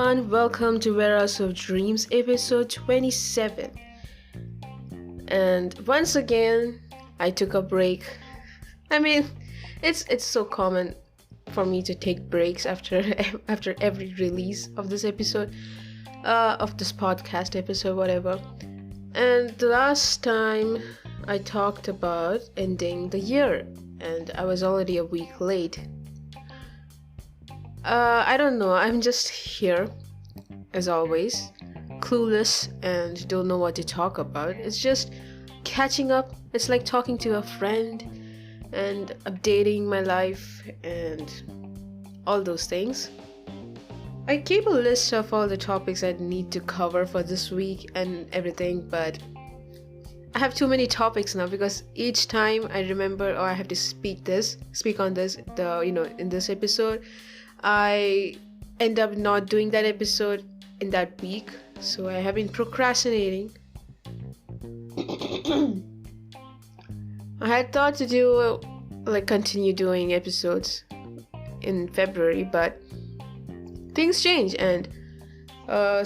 everyone, welcome to Warehouse of Dreams episode 27. And once again, I took a break. I mean, it's so common for me to take breaks after every release of this episode, of this podcast episode, whatever. And the last time I talked about ending the year, and I was already a week late. I don't know, I'm just here, as always, clueless and don't know what to talk about. It's just catching up. It's like talking to a friend and updating my life and all those things. I keep a list of all the topics I need to cover for this week and everything, but I have too many topics now because each time I remember I have to speak on this, in this episode, I end up not doing that episode in that week. So I have been procrastinating. I had thought to continue doing episodes in February, but things change. And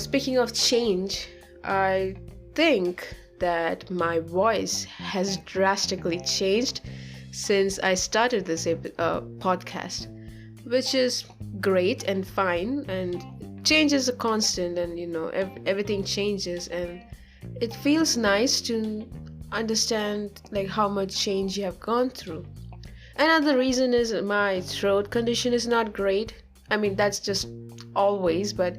speaking of change, I think that my voice has drastically changed since I started this podcast, which is great and fine, and change is a constant, and everything changes, and it feels nice to understand how much change you have gone through. Another reason is my throat condition is not great. I mean, that's just always, but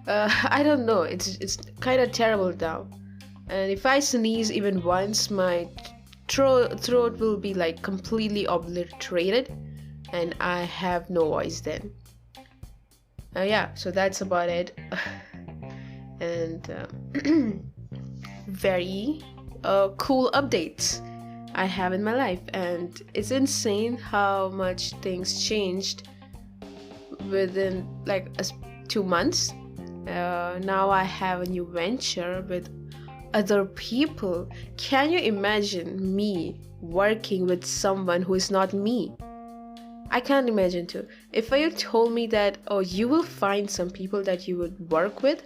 I don't know, it's kind of terrible now, and if I sneeze even once, my throat will be completely obliterated and I have no voice then. So that's about it. And very cool updates I have in my life, and it's insane how much things changed within 2 months. Now I have a new venture with other people. Can you imagine me working with someone who is not me? I can't imagine too. If you told me that, you will find some people that you would work with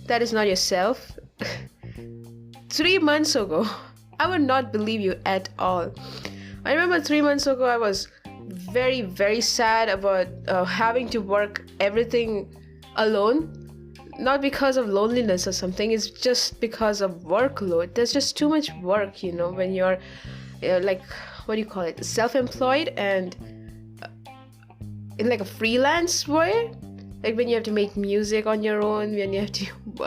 that is not yourself 3 months ago, I would not believe you at all. I remember 3 months ago I was very, very sad about having to work everything alone. Not because of loneliness or something, it's just because of workload. There's just too much work, when you're self-employed and in a freelance way, when you have to make music on your own, when you have to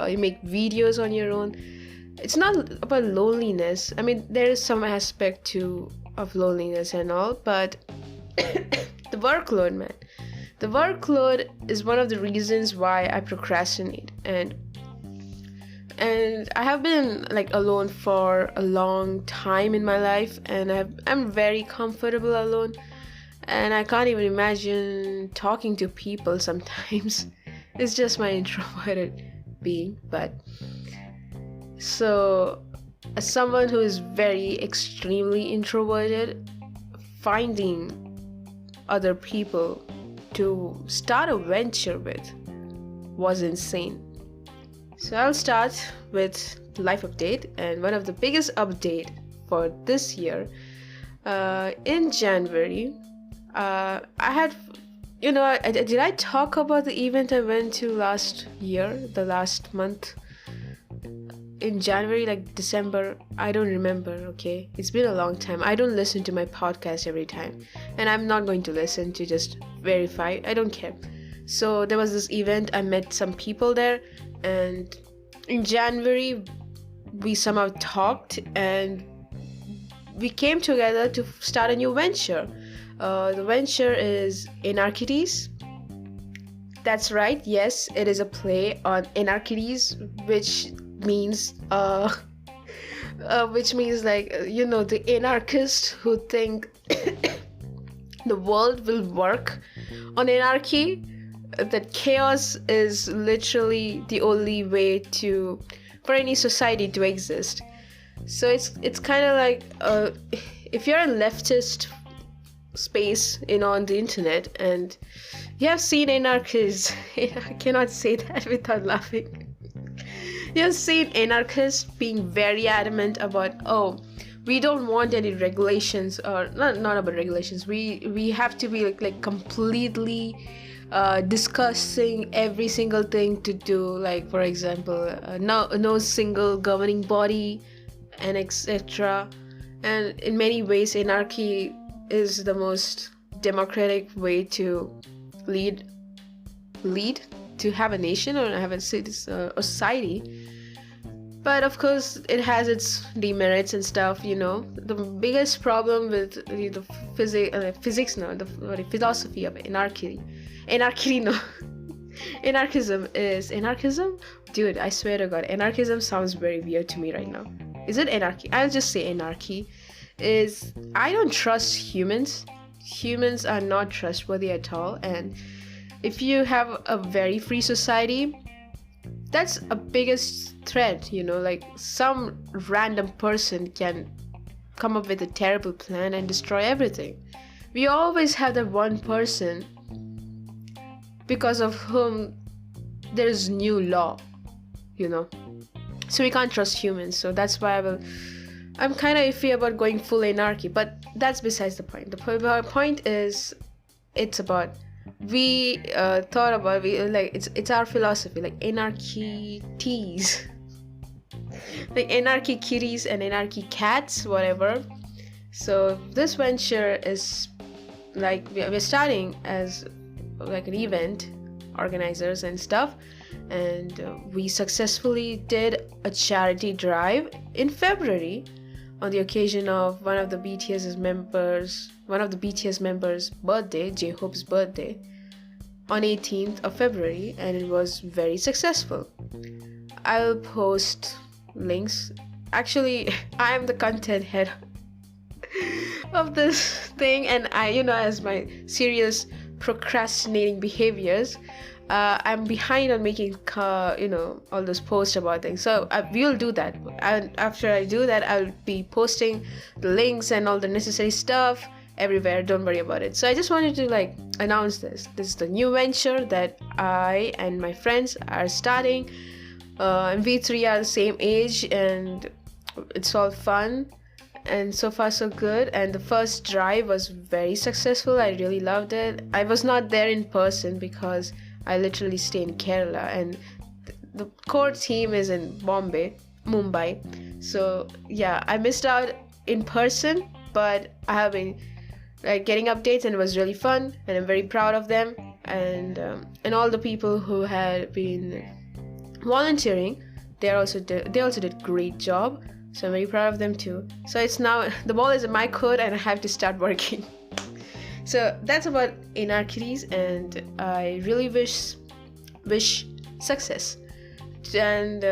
you make videos on your own. It's not about loneliness. I mean, there is some aspect of loneliness and all, but the workload, man. The workload is one of the reasons why I procrastinate, and I have been alone for a long time in my life, and I'm very comfortable alone, and I can't even imagine talking to people sometimes. It's just my introverted being. But so as someone who is very extremely introverted, finding other people to start a venture with was insane. So I'll start with life update, and one of the biggest update for this year, in January, I had, did I talk about the event I went to last month? In January, December, I don't remember, okay? It's been a long time. I don't listen to my podcast every time, and I'm not going to listen to just verify. I don't care. So there was this event, I met some people there, and in January, we somehow talked, and we came together to start a new venture. The venture is Anarkitties. That's right, yes, it is a play on Anarkitties, which means the anarchists who think the world will work on anarchy, that chaos is literally the only way for any society to exist. So it's kind of if you're a leftist space on the internet, and you have seen anarchists. I cannot say that without laughing. You have seen anarchists being very adamant about, oh, we don't want any regulations, or not about regulations. We have to be like completely discussing every single thing to do, like for example, no single governing body, and etc. And in many ways, anarchy is the most democratic way to lead to have a nation or have a society. But of course, it has its demerits and stuff. The biggest problem with the philosophy of anarchism is anarchism. Dude, I swear to God, anarchism sounds very weird to me right now. Is it anarchy? I'll just say anarchy. I don't trust humans. Humans are not trustworthy at all. And if you have a very free society, that's a biggest threat. Like some random person can come up with a terrible plan and destroy everything. We always have that one person because of whom there is new law, so we can't trust humans. So that's why I'm kind of iffy about going full anarchy, but that's besides the point. The point is, it's about, we thought about, it's our philosophy, like Anarkitties, like Anarkitties and Anarchy cats, whatever. So this venture is like, we're starting as like an event organizers and stuff, and we successfully did a charity drive in February on the occasion of one of the BTS members' birthday, J-Hope's birthday, on 18th of February, and it was very successful. I'll post links. Actually, I am the content head of this thing, and I, as my serious procrastinating behaviors, I'm behind on making all those posts about things. So we'll do that, and after I do that, I'll be posting the links and all the necessary stuff everywhere. Don't worry about it. So I just wanted to announce this is the new venture that I and my friends are starting, and we three are the same age, and it's all fun. And so far so good. And the first drive was very successful. I really loved it. I was not there in person because I literally stay in Kerala, and the core team is in Mumbai. So yeah, I missed out in person, but I have been getting updates, and it was really fun, and I'm very proud of them, and all the people who had been volunteering, they also did great job. So I'm very proud of them too. So it's now, the ball is in my court, and I have to start working. So that's about Anarkitties, and I really wish success, and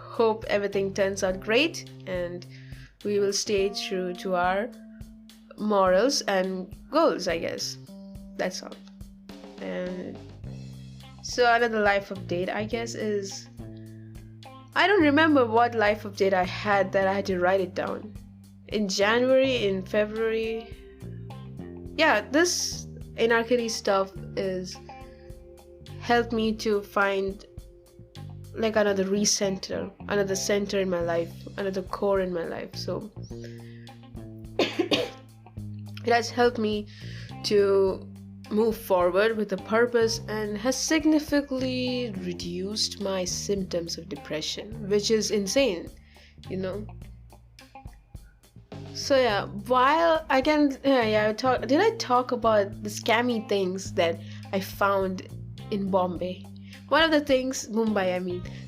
hope everything turns out great, and we will stay true to our morals and goals, I guess. That's all. And so another life update, I guess, is, I don't remember what life update I had that I had to write it down. In January, in February. Yeah, this Anarkitty stuff is helped me to find another another center in my life, another core in my life. So it has helped me to move forward with a purpose, and has significantly reduced my symptoms of depression, which is insane, So yeah, while I can, did I talk about the scammy things that I found in Bombay? One of the things, Mumbai,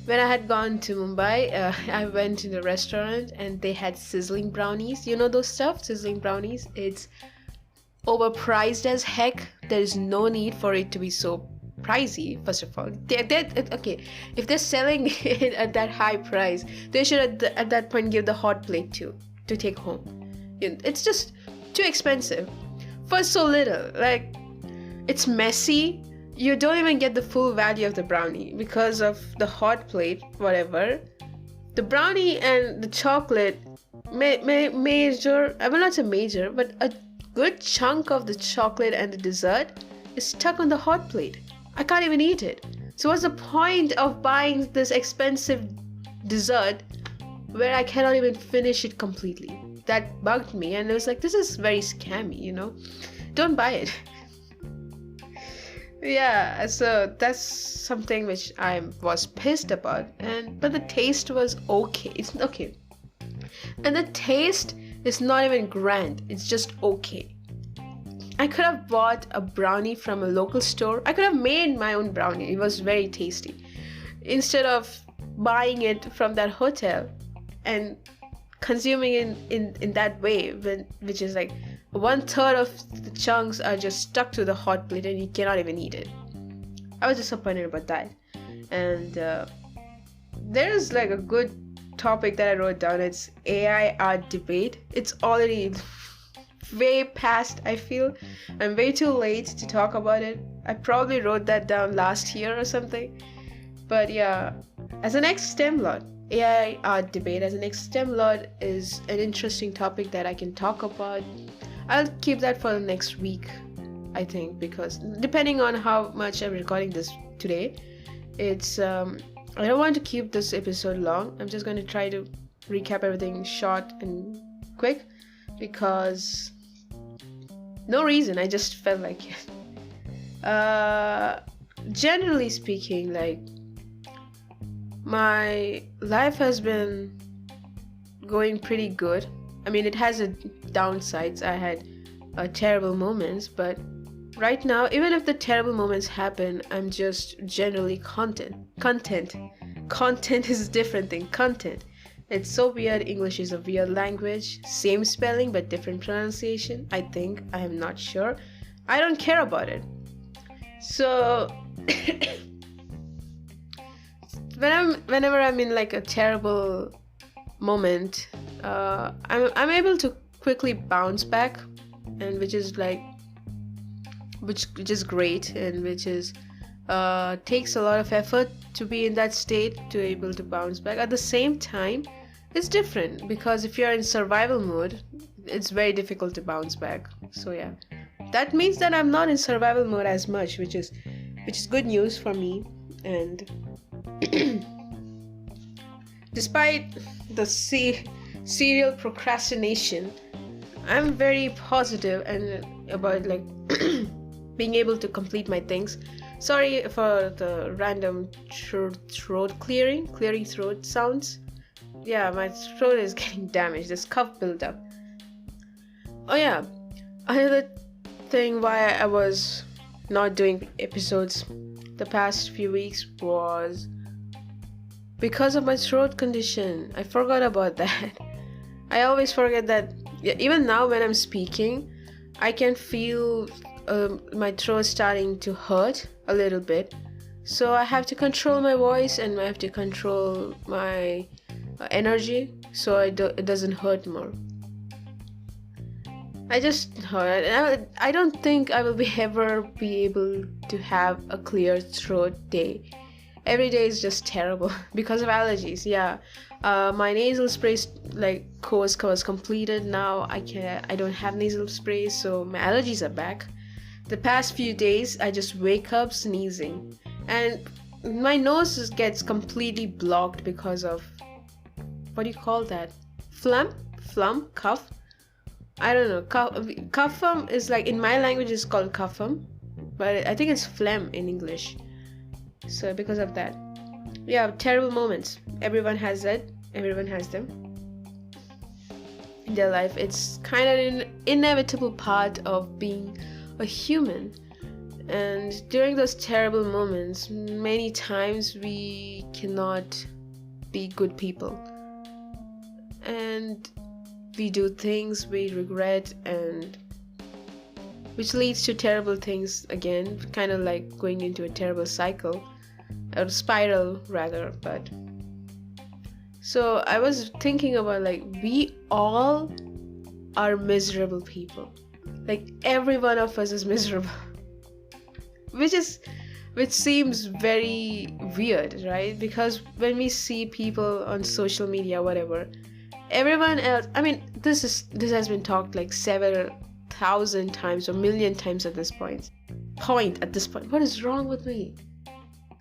when I had gone to Mumbai, I went to the restaurant, and they had sizzling brownies. You know those stuff, sizzling brownies? It's overpriced as heck. There's no need for it to be so pricey. First of all, okay, if they're selling it at that high price, they should at that point give the hot plate too, to take home. It's just too expensive for so little. It's messy. You don't even get the full value of the brownie because of the hot plate, whatever. The brownie and the chocolate major, I will not say major, but a good chunk of the chocolate and the dessert is stuck on the hot plate. I can't even eat it. So what's the point of buying this expensive dessert where I cannot even finish it completely? That bugged me, and it was like, this is very scammy. Don't buy it. Yeah, so that's something which I was pissed about, but the taste was okay. It's okay. And the taste is not even grand, it's just okay. I could have bought a brownie from a local store. I could have made my own brownie. It was very tasty. Instead of buying it from that hotel and consuming it in that way, which is like 1/3 of the chunks are just stuck to the hot plate and you cannot even eat it. I was disappointed about that. And there's like a good topic that I wrote down. It's AI art debate. It's already way past, I feel. I'm way too late to talk about it. I probably wrote that down last year or something. But yeah, as an ex-STEM lot, AI art debate as an ex-STEM lot is an interesting topic that I can talk about. I'll keep that for the next week, I think, because depending on how much I'm recording this today, it's I don't want to keep this episode long. I'm just going to try to recap everything short and quick because no reason, I just felt like it. Generally speaking, like, my life has been going pretty good. I mean, it has its downsides. I had terrible moments, but right now, even if the terrible moments happen, I'm just generally content. Content is a different thing. Content. It's so weird. English is a weird language. Same spelling, but different pronunciation. I think. I am not sure. I don't care about it. So, whenever I'm in like a terrible moment, I'm able to quickly bounce back, and which is great, and which is takes a lot of effort to be in that state to be able to bounce back. At the same time, it's different because if you're in survival mode, it's very difficult to bounce back. So yeah, that means that I'm not in survival mode as much, which is good news for me. And despite the serial procrastination, I'm very positive and about like being able to complete my things. Sorry for the random throat clearing throat sounds. Yeah, my throat is getting damaged. There's cough buildup. Oh yeah, another thing why I was not doing episodes the past few weeks was because of my throat condition. I forgot about that. I always forget that. Even now when I'm speaking, I can feel my throat starting to hurt a little bit. So I have to control my voice and I have to control my energy so it doesn't hurt more. I don't think I will ever be able to have a clear throat day. Every day is just terrible because of allergies. Yeah, my nasal spray course was completed. Now I don't have nasal spray, so my allergies are back. The past few days I just wake up sneezing, and my nose gets completely blocked because of, what do you call that? Phlegm, cough. I don't know. Coughum is like, in my language it's called coughum, but I think it's phlegm in English. So because of that, yeah, terrible moments. Everyone has that. Everyone has them in their life. It's kind of an inevitable part of being a human. And during those terrible moments, many times we cannot be good people. And we do things we regret, and which leads to terrible things again, kind of like going into a terrible cycle, or spiral rather. But so I was thinking about, like, we all are miserable people. Like, every one of us is miserable. which seems very weird, right? Because when we see people on social media, whatever, everyone else, I mean, this has been talked like several 1,000 times or million times at this point. What is wrong with me?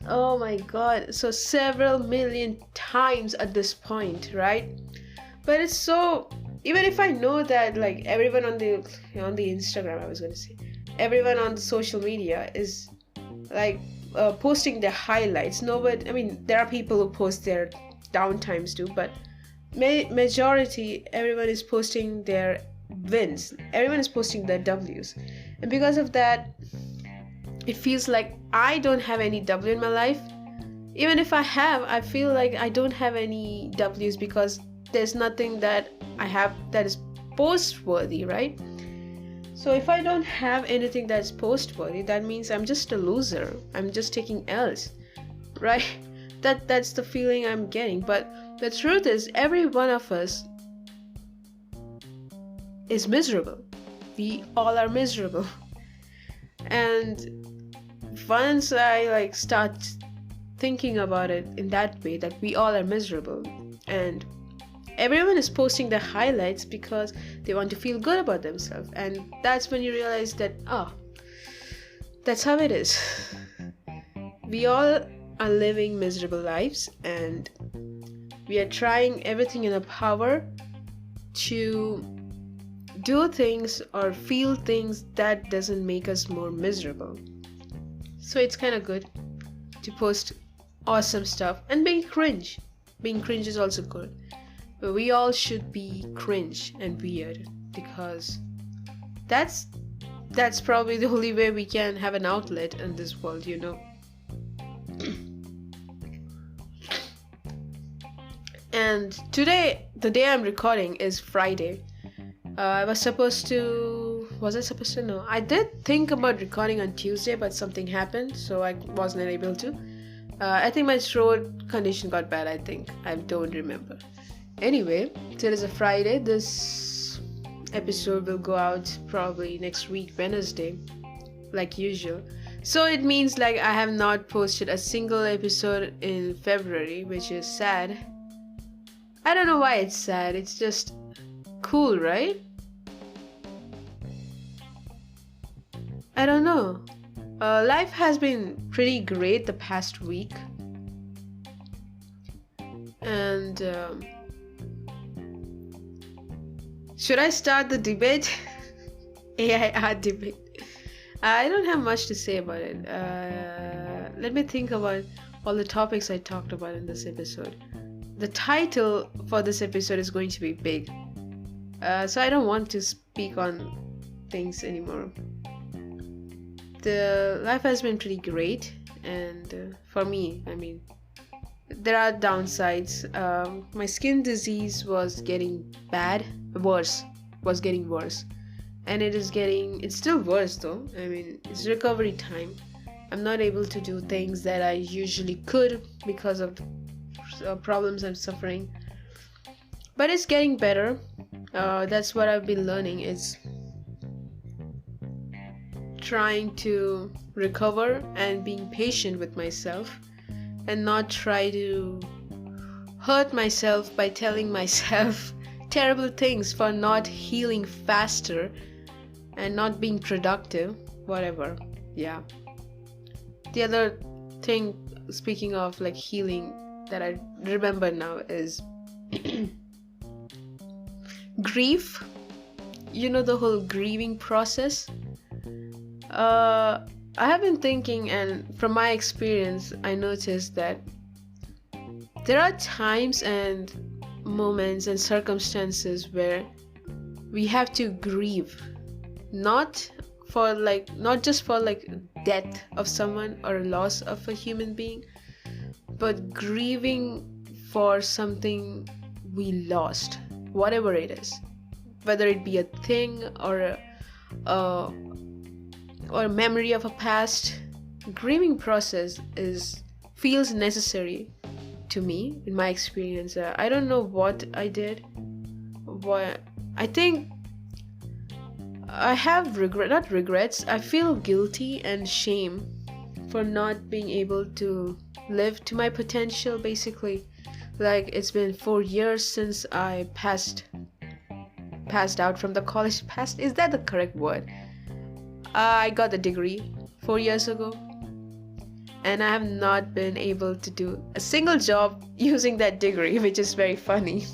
Oh my god. So several million times at this point, right? But it's so, even if I know that like everyone on the Instagram, I was gonna say, everyone on the social media is like posting their highlights. No, but I mean, there are people who post their downtimes too, but majority, everyone is posting their wins. Everyone is posting their W's, and because of that, it feels like I don't have any W in my life. Even if I have, I feel like I don't have any W's because there's nothing that I have that is post-worthy, right? So if I don't have anything that's post-worthy, that means I'm just a loser. I'm just taking L's, right? That's the feeling I'm getting. But the truth is, every one of us is miserable. We all are miserable. And once I like start thinking about it in that way, that we all are miserable, and everyone is posting their highlights because they want to feel good about themselves, and that's when you realize that, oh, that's how it is. We all are living miserable lives, and we are trying everything in our power to do things or feel things that doesn't make us more miserable. So it's kind of good to post awesome stuff and being cringe is also good, but we all should be cringe and weird, because that's probably the only way we can have an outlet in this world, you know. And today, the day I'm recording, is Friday. Was I supposed to? No. I did think about recording on Tuesday, but something happened, so I wasn't able to. I think my throat condition got bad, I think. I don't remember. Anyway, today is a Friday. This episode will go out probably next week, Wednesday, like usual. So it means like I have not posted a single episode in February, which is sad. I don't know why it's sad. It's just cool, right? I don't know. Life has been pretty great the past week. And should I start the debate? AI art debate. I don't have much to say about it. Let me think about all the topics I talked about in this episode. The title for this episode is going to be big. So I don't want to speak on things anymore. The life has been pretty great, and for me, I mean, there are downsides. My skin disease was getting worse, and it's still worse though. I mean, it's recovery time. I'm not able to do things that I usually could because of problems I'm suffering, but it's getting better. That's what I've been learning, is trying to recover and being patient with myself, and not try to hurt myself by telling myself terrible things for not healing faster and not being productive, whatever. Yeah. The other thing, speaking of like healing, that I remember now is grief. You know, the whole grieving process. I have been thinking, and from my experience, I noticed that there are times and moments and circumstances where we have to grieve, not just for death of someone or loss of a human being, but grieving for something we lost, whatever it is, whether it be a thing or a memory of a past. Grieving process feels necessary to me, in my experience. I don't know what I did. I think I have not regrets. I feel guilty and shame for not being able to live to my potential, basically. Like, it's been 4 years since I passed passed out from the college. Passed, is that the correct word? I got the degree 4 years ago, and I have not been able to do a single job using that degree, which is very funny.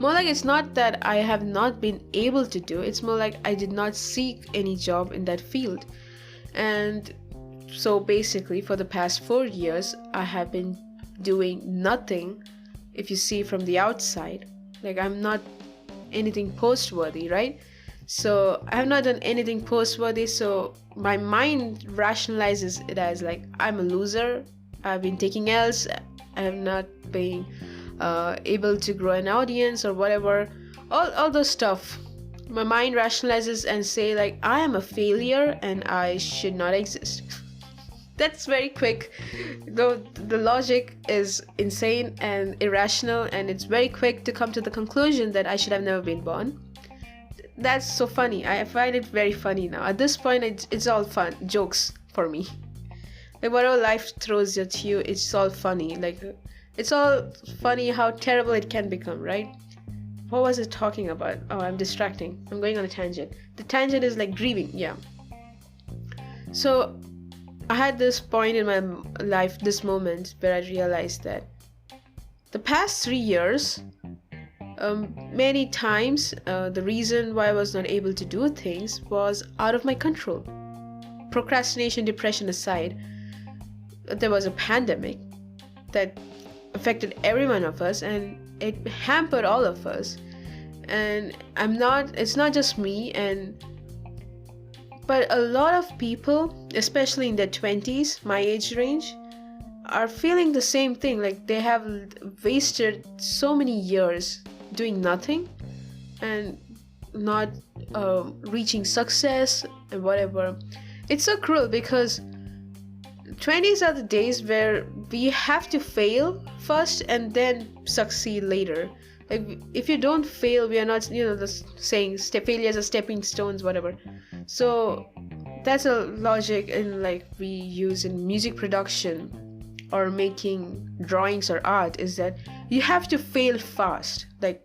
More like it's not that I have not been able to do, it's more like I did not seek any job in that field. And so basically for the past 4 years, I have been doing nothing. If you see from the outside, like I'm not anything post-worthy, right? So I have not done anything post-worthy, so my mind rationalizes it as like I'm a loser, I've been taking L's, I have not been able to grow an audience or whatever, all those stuff. My mind rationalizes and say like I am a failure and I should not exist. That's very quick, though the logic is insane and irrational, and it's very quick to come to the conclusion that I should have never been born. That's so funny. I find it very funny now. At this point, it's all fun, jokes for me. Like whatever life throws at you, it's all funny. Like it's all funny how terrible it can become, right? What was it talking about? Oh, I'm distracting. I'm going on a tangent. The tangent is like grieving, yeah. So I had this point in my life, this moment where I realized that the past 3 years, many times, the reason why I was not able to do things was out of my control. Procrastination, depression aside, there was a pandemic that affected every one of us, and it hampered all of us. And it's not just me, but a lot of people, especially in their 20s, my age range, are feeling the same thing. Like they have wasted so many years doing nothing and not reaching success and whatever. It's so cruel because 20s are the days where we have to fail first and then succeed later. Like if you don't fail, we are not, the saying failures are stepping stones, whatever. So that's a logic in like we use in music production or making drawings or art, is that you have to fail fast. Like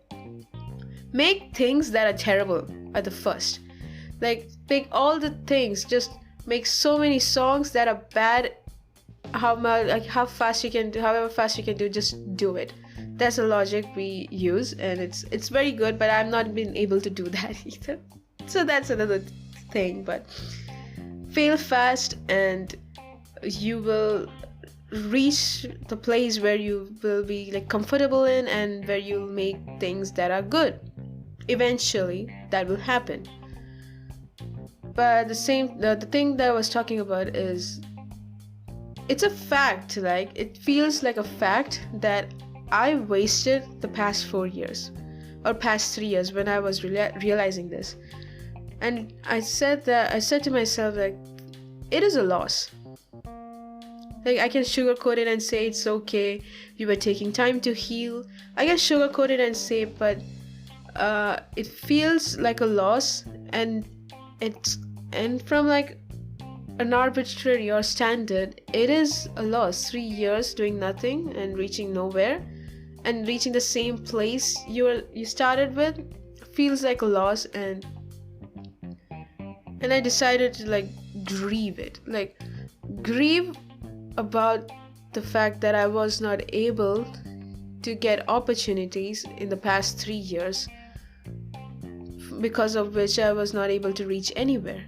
make things that are terrible at the first. Like make all the things, just make so many songs that are bad. How fast you can do, however fast you can do, just do it. That's a logic we use, and it's very good, but I've not been able to do that either. So that's another thing. But fail fast and you will reach the place where you will be like comfortable in, and where you'll make things that are good. Eventually that will happen. But the thing that I was talking about is, it's a fact, like it feels like a fact that I wasted the past 4 years or past 3 years when I was realizing this. And I said to myself, like, it is a loss. Like I can sugarcoat it and say it's okay, you were taking time to heal. I can sugarcoat it and say, but it feels like a loss, and from like an arbitrary or standard, it is a loss. 3 years doing nothing and reaching nowhere, and reaching the same place you started with feels like a loss. And I decided to like grieve about the fact that I was not able to get opportunities in the past 3 years, because of which I was not able to reach anywhere.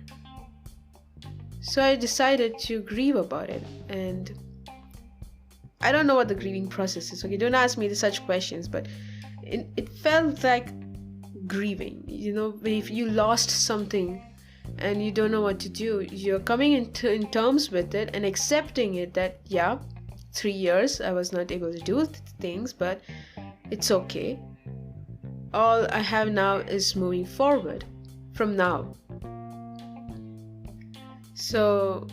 So I decided to grieve about it, and I don't know what the grieving process is. Okay, don't ask me such questions, but it felt like grieving. If you lost something and you don't know what to do, you're coming in terms with it and accepting it, that 3 years I was not able to do things, but it's okay. All I have now is moving forward from now. So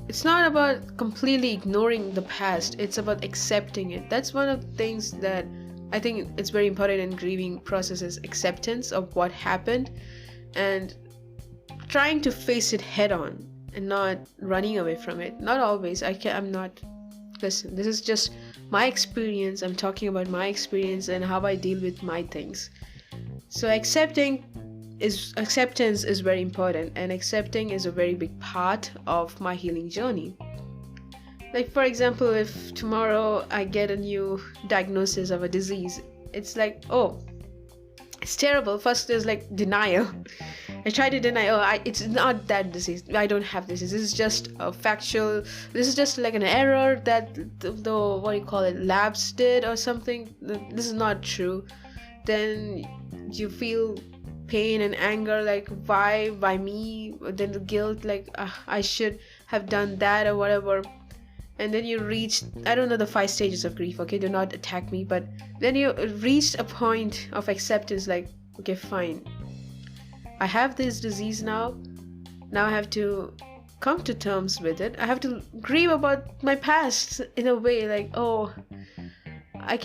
it's not about completely ignoring the past, it's about accepting it. That's one of the things that I think it's very important in grieving processes: acceptance of what happened and trying to face it head on and not running away from it. Not always. Listen, this is just my experience. I'm talking about my experience and how I deal with my things. So acceptance is very important, and accepting is a very big part of my healing journey. Like, for example, if tomorrow I get a new diagnosis of a disease, it's like, oh, it's terrible. First there's like denial. I try to deny, it's not that disease, I don't have this is just a factual, this is just like an error that the what do you call it, labs did or something, this is not true. Then you feel pain and anger, like why me, then the guilt, like I should have done that or whatever. And then you reach, I don't know the 5 stages of grief, okay, do not attack me, but then you reach a point of acceptance, like, okay, fine, I have this disease now I have to come to terms with it. I have to grieve about my past in a way, like, oh, I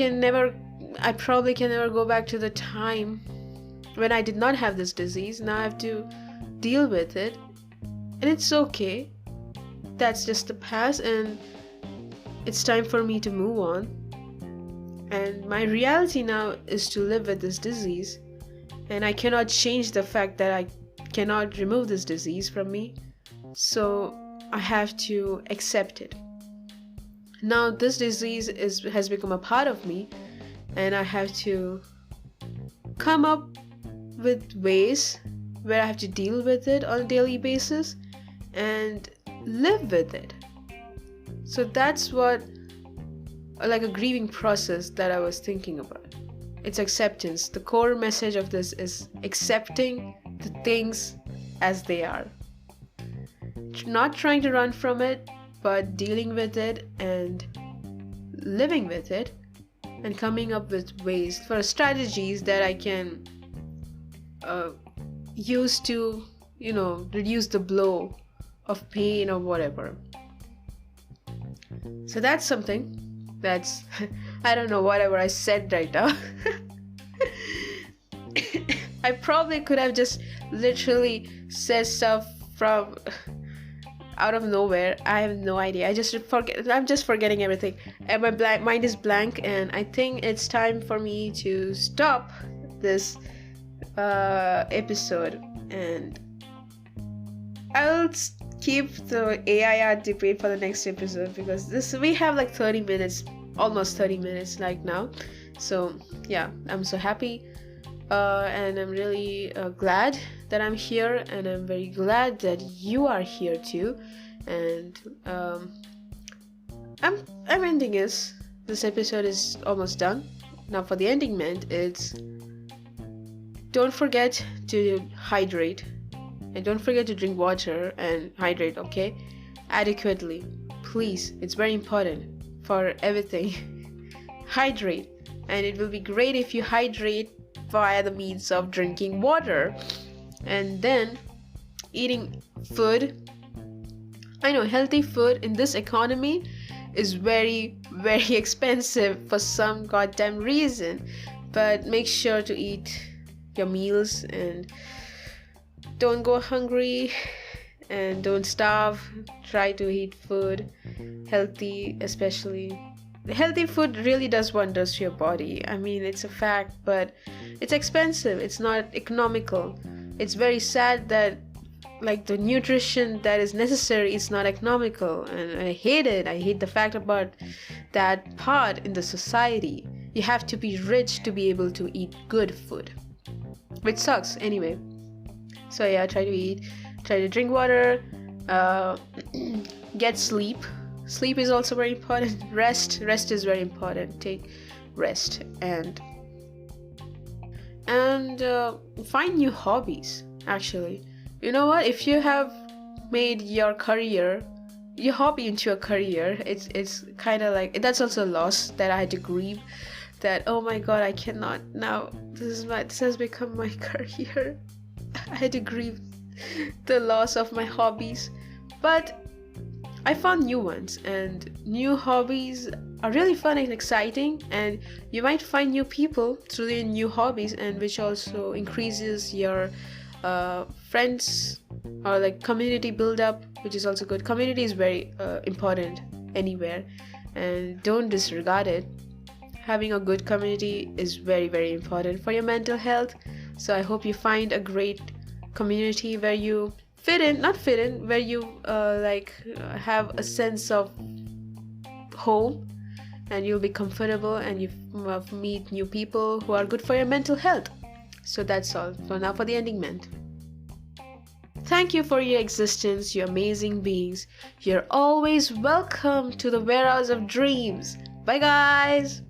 probably can never go back to the time when I did not have this disease. Now I have to deal with it, and it's okay, that's just the past, and it's time for me to move on. And my reality now is to live with this disease, and I cannot change the fact that I cannot remove this disease from me, so I have to accept it. Now this disease has become a part of me, and I have to come up with ways where I have to deal with it on a daily basis and live with it. So that's what, like, a grieving process that I was thinking about. It's acceptance. The core message of this is accepting the things as they are. Not trying to run from it, but dealing with it and living with it, and coming up with ways for strategies that I can use to, reduce the blow of pain or whatever. So that's something that's I don't know, whatever I said right now. I probably could have just literally said stuff from out of nowhere. I have no idea. I'm just forgetting everything, and my mind is blank, and I think it's time for me to stop this episode, and I'll keep the AIR debate for the next episode, because we have like 30 minutes, almost 30 minutes like now. So yeah, I'm so happy, and I'm really glad that I'm here, and I'm very glad that you are here too. And I'm ending this episode is almost done. Now for the ending meant, it's don't forget to hydrate, and don't forget to drink water and hydrate, okay, adequately, please. It's very important for everything. Hydrate, and it will be great if you hydrate via the means of drinking water, and then eating food. I know healthy food in this economy is very, very expensive for some goddamn reason, but make sure to eat your meals and don't go hungry and don't starve. Try to eat food healthy, especially healthy food really does wonders to your body. I mean, it's a fact, but it's expensive, it's not economical. It's very sad that like the nutrition that is necessary is not economical, and I hate it. I hate the fact about that part in the society. You have to be rich to be able to eat good food, which sucks anyway. So yeah, try to drink water, get sleep. Sleep is also very important. Rest is very important. Take rest, and find new hobbies. Actually, you know what, if you have made your hobby into a career, it's kind of like, that's also a loss that I had to grieve, that oh my god, I cannot now, this has become my career. I had to grieve the loss of my hobbies, but I found new ones, and new hobbies are really fun and exciting, and you might find new people through the new hobbies, and which also increases your friends or like community build up, which is also good. Community is very important anywhere, and don't disregard it. Having a good community is very, very important for your mental health. So I hope you find a great community where you fit in, not fit in, where you have a sense of home, and you'll be comfortable, and you meet new people who are good for your mental health. So that's all. So now for the ending ment. Thank you for your existence, you amazing beings. You're always welcome to the warehouse of dreams. Bye guys.